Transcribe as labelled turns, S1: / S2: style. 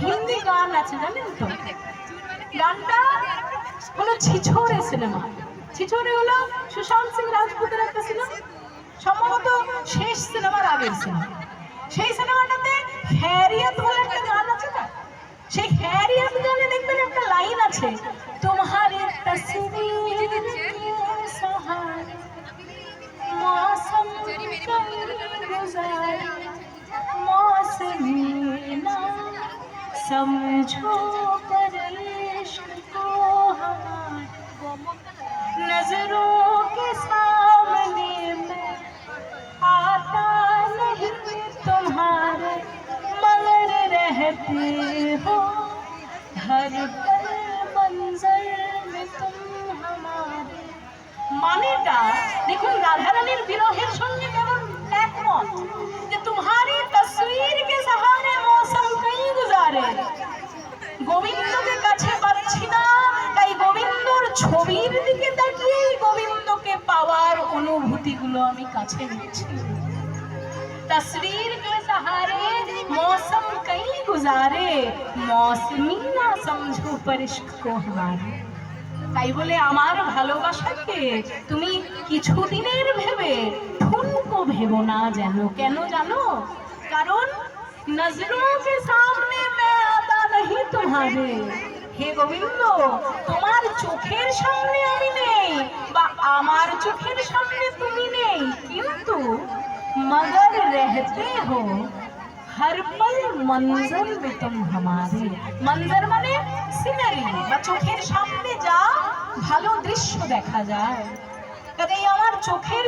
S1: হিন্দি গান আছে জানেন তো? গানটা হলো ছিছোরে সিনেমা। ছিছোরে হলো সুশান্ত সিং রাজপুতের একটা সিনেমা, সম্ভবত শেষ সিনেমার আগের সিনেমা। সেই সিনেমাটাতে খैरियत বলে একটা গান আছে না, সেই खैरियत গানে দেখবেন একটা লাইন আছে, তোমারে তসবীর কে সহারে मौसम गुजारे मौसमी ना समझो पर इश्क को हमारे नजरों के सामने में आता नहीं तुम्हारे मगर रहते हो हर पल मंजर में तुम हमारे। মানেটা দেখুন রাধারানীর বিরহের সঙ্গে কেমন একমত, যে तुम्हारी तस्वीर के सहारे मौसम कहीं गुजारे। গোবিন্দকে কাছে পাচ্ছি না, তাই গোবিন্দর ছবির দিকে তাকিয়েই গোবিন্দকে পাওয়ার অনুভূতিগুলো আমি কাছে নিচ্ছি। तस्वीर के सहारे मौसम कहीं गुजारे मौसमी ना समझो पर इश्क को हमारे। তাই বলে আমার ভালোবাসাকে তুমি কিছুদিনের ভেবে ঠুনকো ভেবো না যেন। কেন জানো? কারণ নজরোं के सामने मैं आता नहीं तुम्हारे। হে গোবিন্দ, তোমার চোখের সামনে আমি নেই বা আমার চোখের সামনে তুমি নেই, কিন্তু मगर रहते हो हर पल मंजर में तुम हमारे। मंजर মানে সিনারি বা চোখের সামনে যা ভালো দৃশ্য দেখা যায়, কাজেই আমার চোখের